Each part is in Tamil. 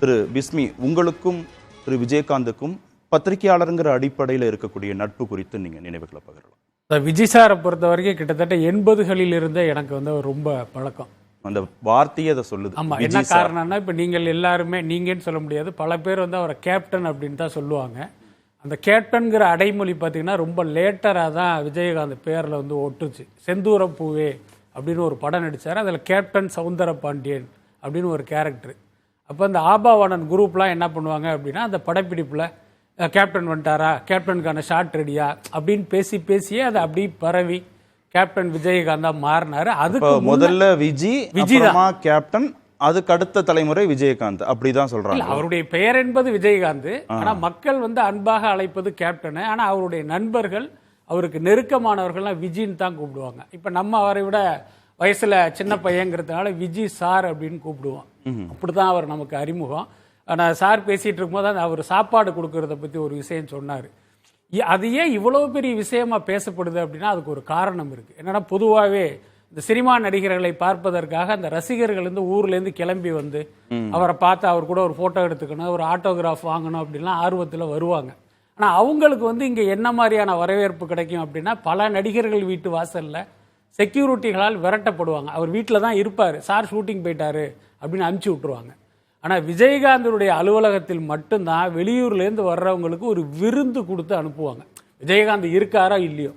திரு பிஸ்மி, உங்களுக்கும் திரு விஜயகாந்துக்கும் பத்திரிகையாளருங்கிற அடிப்படையில் இருக்கக்கூடிய நட்பு குறித்து நீங்கள் நினைவுகளை பகிரலாம். விஜய் சாரை பொறுத்த வரைக்கும் கிட்டத்தட்ட 80களில் இருந்தே எனக்கு வந்து ரொம்ப பழக்கம். அந்த வார்த்தையே அதை சொல்லுது. ஆமாம், என்ன காரணம்னா இப்போ நீங்கள் எல்லாருமே நீங்கன்னு சொல்ல முடியாது, பல பேர் வந்து அவரை கேப்டன் அப்படின்னு தான் சொல்லுவாங்க. அந்த கேப்டன்கிற அடைமொழி பார்த்தீங்கன்னா ரொம்ப லேட்டராக தான் விஜயகாந்த் பேரில் வந்து ஒட்டுச்சு. செந்தூர பூவே அப்படின்னு ஒரு படம் நடித்தார், அதில் கேப்டன் சவுந்தர பாண்டியன் அப்படின்னு ஒரு கேரக்டர். அப்போ அந்த ஆபாவானன் குரூப்லாம் என்ன பண்ணுவாங்க அப்படின்னா, அந்த படப்பிடிப்பில் கேப்டன் வந்துட்டாரா, கேப்டனுக்கான ஷாட் ரெடியா அப்படின்னு பேசியே அதை அப்படி பரவி கேப்டன் விஜயகாந்தா மாறினாரு. அதுக்கு முதல்ல விஜய் தான் கேப்டன், அதுக்கு அடுத்த தலைமுறை விஜயகாந்த், அப்படிதான் சொல்றாங்க. அவருடைய பெயர் என்பது விஜயகாந்த், ஆனா மக்கள் வந்து அன்பாக அழைப்பது கேப்டன். ஆனா அவருடைய நண்பர்கள், அவருக்கு நெருக்கமானவர்கள்லாம் விஜின்னு தான் கூப்பிடுவாங்க. இப்ப நம்ம அவரை விட வயசுல சின்ன பையங்கிறதுனால விஜய் சார் அப்படின்னு கூப்பிடுவோம். அப்படிதான் அவர் நமக்கு அறிமுகம். ஆனால் சார் பேசிட்டு இருக்கும்போது அவர் சாப்பாடு கொடுக்கறத பற்றி ஒரு விஷயம் சொன்னார். அது ஏன் இவ்வளோ பெரிய விஷயமா பேசப்படுது அப்படின்னா அதுக்கு ஒரு காரணம் இருக்குது. என்னன்னா, பொதுவாகவே இந்த சினிமா நடிகர்களை பார்ப்பதற்காக அந்த ரசிகர்கள் வந்து ஊர்லேருந்து கிளம்பி வந்து அவரை பார்த்து அவர் கூட ஒரு ஃபோட்டோ எடுத்துக்கணும், ஒரு ஆட்டோகிராஃப் வாங்கணும் அப்படின்லாம் ஆர்வத்தில் வருவாங்க. ஆனால் அவங்களுக்கு வந்து இங்கே என்ன மாதிரியான வரவேற்பு கிடைக்கும் அப்படின்னா, பல நடிகர்கள் வீட்டு வாசலில் செக்யூரிட்டிகளால் விரட்டப்படுவாங்க. அவர் வீட்டில் தான் இருப்பார், சார் ஷூட்டிங் போயிட்டாரு அப்படின்னு அனுப்பிச்சி விட்டுருவாங்க. ஆனால் விஜயகாந்தனுடைய அலுவலகத்தில் மட்டும்தான் வெளியூர்லேருந்து வர்றவங்களுக்கு ஒரு விருந்து கொடுத்து அனுப்புவாங்க. விஜயகாந்த் இருக்காரோ இல்லையோ,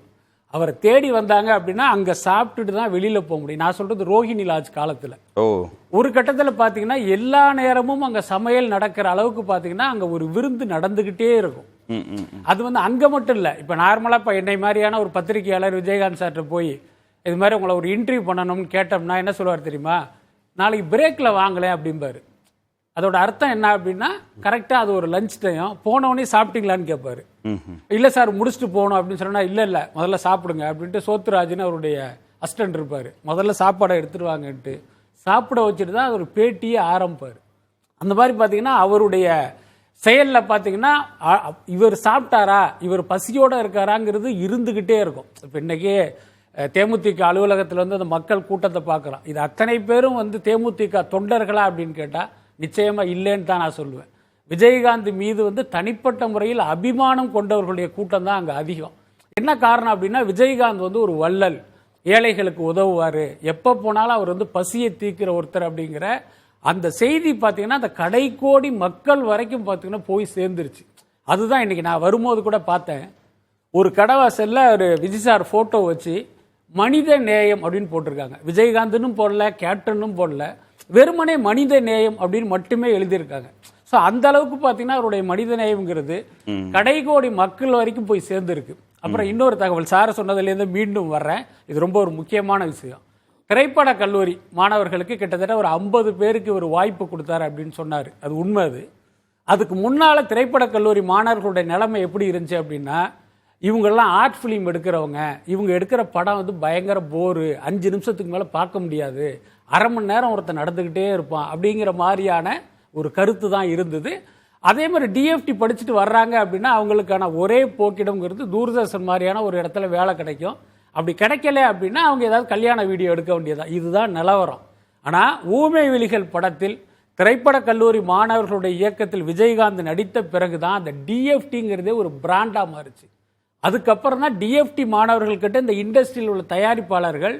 அவரை தேடி வந்தாங்க அப்படின்னா அங்கே சாப்பிட்டுட்டு தான் வெளியில் போக முடியும். நான் சொல்கிறது ரோஹிணி லாட்ஜ் காலத்தில் ஒரு கட்டத்தில் பார்த்தீங்கன்னா எல்லா நேரமும் அங்கே சமையல் நடக்கிற அளவுக்கு பார்த்தீங்கன்னா அங்கே ஒரு விருந்து நடந்துக்கிட்டே இருக்கும். அது வந்து அங்கே மட்டும் இல்லை, இப்போ நார்மலாக இப்போ என்னை மாதிரியான ஒரு பத்திரிகையாளர் விஜயகாந்த் சார்கிட்ட போய் இது மாதிரி உங்களை ஒரு இன்டர்வியூ பண்ணணும்னு கேட்டோம்னா என்ன சொல்லுவார் தெரியுமா, நாளைக்கு பிரேக்கில் வாங்கலை அப்படிம்பாரு. அதோட அர்த்தம் என்ன அப்படின்னா, கரெக்டாக அது ஒரு லஞ்ச் டைம், போனவொடனே சாப்பிட்டீங்களான்னு கேட்பாரு. இல்லை சார் முடிச்சுட்டு போகணும் அப்படின்னு சொன்னா, இல்லை முதல்ல சாப்பிடுங்க அப்படின்ட்டு சோத்துராஜ்னு அவருடைய அசிஸ்டன்ட் இருப்பார், முதல்ல சாப்பாடை எடுத்துருவாங்கன்ட்டு சாப்பிட வச்சுட்டு தான் ஒரு பேட்டியே ஆரம்பிப்பார். அந்த மாதிரி பார்த்தீங்கன்னா அவருடைய செயலில் பார்த்தீங்கன்னா இவர் சாப்பிட்டாரா, இவர் பசியோடு இருக்காராங்கிறது இருந்துக்கிட்டே இருக்கும். இப்போ இன்னைக்கே தேமுதிக அலுவலகத்தில் வந்து அந்த மக்கள் கூட்டத்தை பார்க்குறோம். இது அத்தனை பேரும் வந்து தேமுதிக தொண்டர்களா அப்படின்னு கேட்டால் நிச்சயமா இல்லைன்னு தான் நான் சொல்லுவேன். விஜயகாந்த் மீது வந்து தனிப்பட்ட முறையில் அபிமானம் கொண்டவர்களுடைய கூட்டம் தான் அங்கே அதிகம். என்ன காரணம் அப்படின்னா, விஜயகாந்த் வந்து ஒரு வள்ளல், ஏழைகளுக்கு உதவுவார், எப்போ போனாலும் அவர் வந்து பசியை தீர்க்கிற ஒருத்தர் அப்படிங்கிற அந்த செய்தி பார்த்தீங்கன்னா அந்த கடைக்கோடி மக்கள் வரைக்கும் பார்த்தீங்கன்னா போய் சேர்ந்துருச்சு. அதுதான் இன்னைக்கு நான் வரும்போது கூட பார்த்தேன், ஒரு கடவாசல்ல ஒரு விஜய் சார் ஃபோட்டோ வச்சு மனித நேயம் அப்படின்னு போட்டிருக்காங்க. விஜயகாந்த்னும் போடல, கேப்டனும் போடல, வெறுமனே மனித நேயம் அப்படின்னு மட்டுமே எழுதியிருக்காங்க. ஸோ அந்த அளவுக்கு பார்த்தீங்கன்னா அவருடைய மனித நேயம்ங்கிறது கடைகோடி மக்கள் வரைக்கும் போய் சேர்ந்துருக்கு. அப்புறம் இன்னொரு தகவல், சார சொன்னதுலேருந்து மீண்டும் வர்றேன், இது ரொம்ப ஒரு முக்கியமான விஷயம். திரைப்பட கல்லூரி மாணவர்களுக்கு கிட்டத்தட்ட ஒரு 50 பேருக்கு ஒரு வாய்ப்பு கொடுத்தாரு அப்படின்னு சொன்னார். அது உண்மை. அதுக்கு முன்னால் திரைப்பட கல்லூரி மாணவர்களுடைய நிலைமை எப்படி இருந்துச்சு அப்படின்னா, இவங்கெல்லாம் ஆர்ட் ஃபிலிம் எடுக்கிறவங்க, இவங்க எடுக்கிற படம் வந்து பயங்கர போரு, 5 நிமிஷத்துக்கு மேலே பார்க்க முடியாது, அரை மணி நேரம் ஒருத்தர் நடந்துக்கிட்டே இருப்பான் அப்படிங்கிற மாதிரியான ஒரு கருத்து தான் இருந்தது. அதே மாதிரி டிஎஃப்டி படிச்சுட்டு வர்றாங்க அப்படின்னா அவங்களுக்கான ஒரே போக்கிடம்ங்கிறது தூர்தர்ஷன் மாதிரியான ஒரு இடத்துல வேலை கிடைக்கும். அப்படி கிடைக்கல அப்படின்னா அவங்க ஏதாவது கல்யாண வீடியோ எடுக்க வேண்டியதான். இதுதான் நிலவரம். ஆனால் ஊமை விழிகள் படத்தில் திரைப்பட கல்லூரி மாணவர்களுடைய இயக்கத்தில் விஜயகாந்த் நடித்த பிறகுதான் அந்த டிஎஃப்டிங்கிறதே ஒரு பிராண்டா மாறுச்சு. அதுக்கப்புறம் தான் டிஎஃப்டி மாணவர்கள்கிட்ட இந்த இண்டஸ்ட்ரியில் உள்ள தயாரிப்பாளர்கள்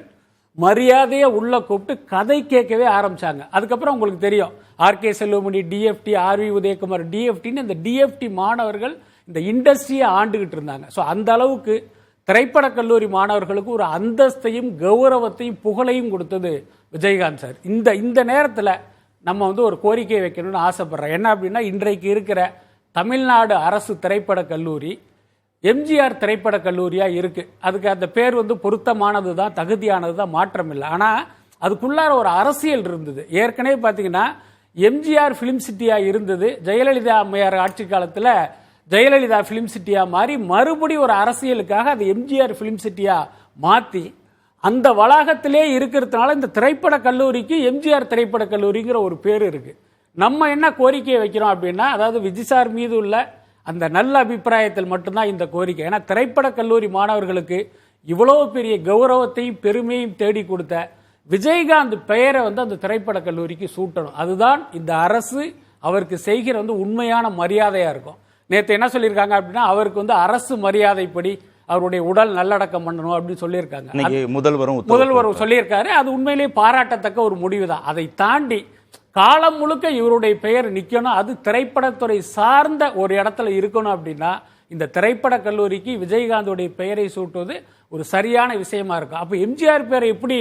மரியாதையை உள்ள கூப்பிட்டு கதை கேட்கவே ஆரம்பிச்சாங்க. அதுக்கப்புறம் உங்களுக்கு தெரியும், RK Selvamani DFT, RV Udhayakumar டிஎஃப்டின்னு இந்த டிஎஃப்டி மாணவர்கள் இந்த இண்டஸ்ட்ரியை ஆண்டுகிட்டு இருந்தாங்க. ஸோ அந்த அளவுக்கு திரைப்பட கல்லூரி மாணவர்களுக்கு ஒரு அந்தஸ்தையும் கௌரவத்தையும் புகழையும் கொடுத்தது விஜயகாந்த் சார். இந்த நேரத்தில் நம்ம வந்து ஒரு கோரிக்கை வைக்கணும்னு ஆசைப்படுறேன். என்ன அப்படின்னா, இன்றைக்கு இருக்கிற தமிழ்நாடு அரசு திரைப்பட கல்லூரி எம்ஜிஆர் திரைப்பட கல்லூரியாக இருக்குது. அதுக்கு அந்த பேர் வந்து பொருத்தமானது தான், தகுதியானது தான், மாற்றம் இல்லை. ஆனால் அதுக்குள்ளார ஒரு அரசியல் இருந்தது. ஏற்கனவே பார்த்தீங்கன்னா எம்ஜிஆர் ஃபிலிம் சிட்டியாக இருந்தது, ஜெயலலிதா அம்மையார் ஆட்சி காலத்தில் ஜெயலலிதா ஃபிலிம் சிட்டியாக மாறி மறுபடியும் ஒரு அரசியலுக்காக அது எம்ஜிஆர் ஃபிலிம் சிட்டியாக மாற்றி அந்த வளாகத்திலே இருக்கிறதுனால இந்த திரைப்பட கல்லூரிக்கு எம்ஜிஆர் திரைப்பட கல்லூரிங்கிற ஒரு பேர் இருக்குது. நம்ம என்ன கோரிக்கையை வைக்கிறோம் அப்படின்னா, அதாவது விஜய் சார் மீது உள்ள அந்த நல்ல அபிப்பிராயத்தில் மட்டும்தான் இந்த கோரிக்கை. ஏன்னா திரைப்பட கல்லூரி மாணவர்களுக்கு இவ்வளோ பெரிய கௌரவத்தையும் பெருமையும் தேடி கொடுத்த விஜயகாந்த் பெயரை வந்து அந்த திரைப்பட கல்லூரிக்கு சூட்டணும். அதுதான் இந்த அரசு அவருக்கு செய்கிற வந்து உண்மையான மரியாதையா இருக்கும். நேற்று என்ன சொல்லியிருக்காங்க அப்படின்னா, அவருக்கு வந்து அரசு மரியாதைப்படி அவருடைய உடல் நல்லடக்கம் பண்ணணும் அப்படின்னு சொல்லியிருக்காங்க. முதல்வர் சொல்லியிருக்காரு. அது உண்மையிலேயே பாராட்டத்தக்க ஒரு முடிவு தான். அதை தாண்டி காலம் முழுக்க இவருடைய பெயர் நிக்கணும், அது திரைப்படத்துறை சார்ந்த ஒரு இடத்துல இருக்கணும் அப்படின்னா இந்த திரைப்பட கல்லூரிக்கு விஜயகாந்தோடைய பெயரை சூட்டுவது ஒரு சரியான விஷயமா இருக்கும். அப்ப எம்ஜிஆர் பேரை எப்படி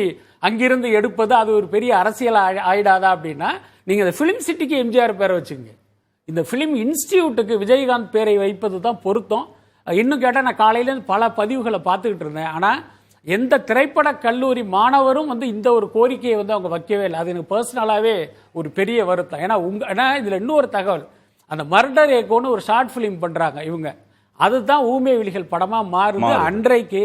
அங்கிருந்து எடுப்பது, அது ஒரு பெரிய அரசியல் ஆயிடாதா அப்படின்னா, நீங்க இந்த பிலிம் சிட்டிக்கு எம்ஜிஆர் பேரை வச்சுங்க, இந்த பிலிம் இன்ஸ்டிடியூட்டுக்கு விஜயகாந்த் பேரை வைப்பது தான் பொருத்தம். இன்னும் கேட்டால் நான் காலையிலேருந்து பல பதிவுகளை பார்த்துக்கிட்டு இருந்தேன். ஆனால் எந்த திரைப்பட கல்லூரி மாணவரும் வந்து இந்த ஒரு கோரிக்கையை வந்து அவங்க வைக்கவே இல்லை. அது எனக்கு பர்சனலாகவே ஒரு பெரிய வருத்தம். ஏன்னா இதில் இன்னொரு தகவல், அந்த மர்டர் ஏகோன்னு ஒரு ஷார்ட் ஃபிலிம் பண்ணுறாங்க இவங்க, அதுதான் ஊமை விழிகள் படமாக மாறுது. அன்றைக்கு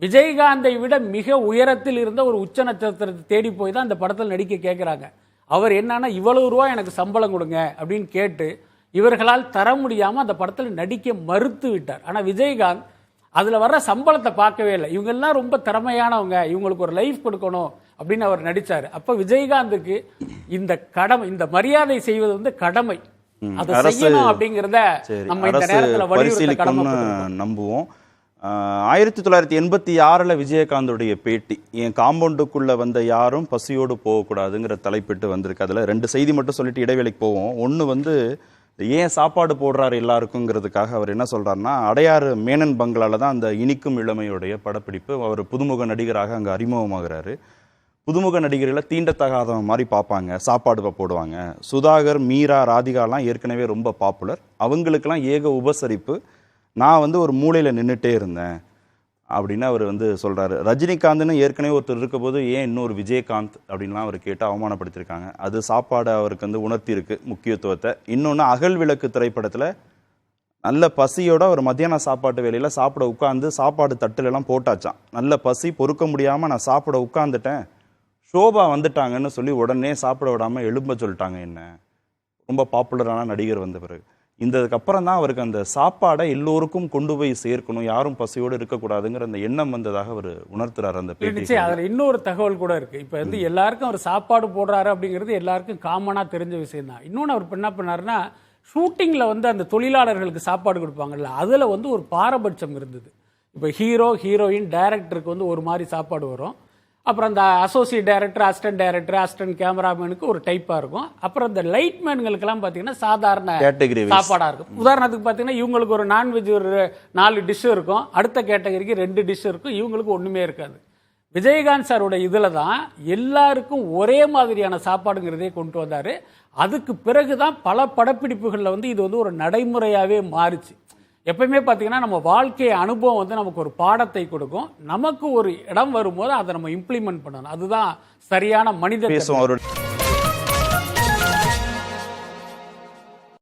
விஜயகாந்தை விட மிக உயரத்தில் இருந்த ஒரு உச்ச நட்சத்திரத்தை தேடி போய் தான் அந்த படத்தில் நடிக்க கேட்குறாங்க. அவர் என்னன்னா இவ்வளவு ரூபா எனக்கு சம்பளம் கொடுங்க அப்படின்னு கேட்டு இவர்களால் தர முடியாமல் அந்த படத்தில் நடிக்க மறுத்து விட்டார். ஆனால் விஜயகாந்த் அதில் வர்ற சம்பளத்தை பார்க்கவே இல்லை. இவங்கெல்லாம் ரொம்ப திறமையானவங்க, இவங்களுக்கு ஒரு லைஃப் கொடுக்கணும் அப்படின்னு அவர் நடித்தார். அப்போ விஜயகாந்துக்கு இந்த கடமை, இந்த மரியாதை செய்வது வந்து கடமை, அதை செய்யணும் அப்படிங்கிறத நம்ம இந்த நேரத்தில் வலியுறுத்த கடமைப்பட்டிருக்கோம். நம்புவோம். 1986 விஜயகாந்தோடைய பேட்டி, என் காம்பவுண்டுக்குள்ள வந்த யாரும் பசியோடு போகக்கூடாதுங்கிற தலைப்பிட்டு வந்திருக்கு. அதில் 2 செய்தி மட்டும் சொல்லிட்டு இடைவேளைக்கு போவோம். ஒன்று வந்து ஏன் சாப்பாடு போடுறாரு எல்லாருக்குங்கிறதுக்காக அவர் என்ன சொல்றாருன்னா, அடையாறு மேனன் பங்களால தான் அந்த இனிக்கும் இளமையுடைய படப்பிடிப்பு. அவர் புதுமுக நடிகராக அங்கே அறிமுகமாகிறாரு. புதுமுக நடிகர்களை தீண்டத்தகாத மாதிரி பார்ப்பாங்க, சாப்பாடு போடுவாங்க. சுதாகர், மீரா, ராதிகாலாம் ஏற்கனவே ரொம்ப பாப்புலர், அவங்களுக்கெல்லாம் ஏக உபசரிப்பு. நான் வந்து ஒரு மூலையில் நின்றுட்டே இருந்தேன் அப்படின்னு அவர் வந்து சொல்கிறாரு. ரஜினிகாந்த்னு ஏற்கனவே ஒருத்தர் இருக்க போது ஏன் இன்னொரு விஜயகாந்த் அப்படின்லாம் அவர் கேட்டு அவமானப்படுத்தியிருக்காங்க. அது சாப்பாடு அவருக்கு வந்து உணர்த்தியிருக்கு முக்கியத்துவத்தை. இன்னொன்று, அகல் விளக்கு திரைப்படத்தில் நல்ல பசியோட ஒரு மத்தியான சாப்பாட்டு வேலையில் சாப்பிட உட்காந்து சாப்பாடு தட்டுலெல்லாம் போட்டாச்சான். நல்ல பசி பொறுக்க முடியாமல் நான் சாப்பிட உட்காந்துட்டேன், ஷோபா வந்துட்டாங்கன்னு சொல்லி உடனே சாப்பிட விடாமல் எழும்ப சொல்லிட்டாங்க. என்ன ரொம்ப பாப்புலரான நடிகர் வந்த பிறகு இதுக்கப்புறம் தான் அவருக்கு அந்த சாப்பாடை எல்லோருக்கும் கொண்டு போய் சேர்க்கணும், யாரும் பசியோடு இருக்கக்கூடாதுங்கிற அந்த எண்ணம் வந்ததாக அவர் உணர்த்துறாரு அந்த பேட்டி. அதுல இன்னொரு தகவல் கூட இருக்கு. இப்ப வந்து எல்லாருக்கும் அவர் சாப்பாடு போடுறாரு அப்படிங்கிறது எல்லாருக்கும் காமனா தெரிஞ்ச விஷயம் தான். இன்னொன்று அவர் என்ன பண்ணாருன்னா, ஷூட்டிங்ல வந்து அந்த தொழிலாளர்களுக்கு சாப்பாடு கொடுப்பாங்கல்ல, அதுல வந்து ஒரு பாரபட்சம் இருந்தது. இப்ப ஹீரோ ஹீரோயின் டைரக்டருக்கு வந்து ஒரு மாதிரி சாப்பாடு வரும், அப்புறம் அந்த அசோசியேட் டைரக்டர், அசிஸ்டன்ட் கேமராமேனுக்கு ஒரு டைப்பாக இருக்கும், அப்புறம் இந்த லைட்மேன்களுக்கெல்லாம் பார்த்தீங்கன்னா சாதாரண சாப்பாடாக இருக்கும். உதாரணத்துக்கு பார்த்தீங்கன்னா இவங்களுக்கு ஒரு நான்வெஜ் ஒரு 4 டிஷ் இருக்கும், அடுத்த கேட்டகரிக்கு 2 டிஷ் இருக்கும், இவங்களுக்கு ஒன்றுமே இருக்காது. விஜயகாந்த் சாரோட இதில் தான் எல்லாருக்கும் ஒரே மாதிரியான சாப்பாடுங்கிறதே கொண்டு வந்தார். அதுக்கு பிறகு தான் பல படப்பிடிப்புகளில் வந்து இது வந்து ஒரு நடைமுறையாகவே மாறிச்சு. எப்பயுமே பார்த்தீங்கன்னா நம்ம வாழ்க்கை அனுபவம் வந்து நமக்கு ஒரு பாடத்தை கொடுக்கும், நமக்கு ஒரு இடம் வரும்போது அதை நம்ம இம்ப்ளிமெண்ட் பண்ணணும், அதுதான் சரியான மனித.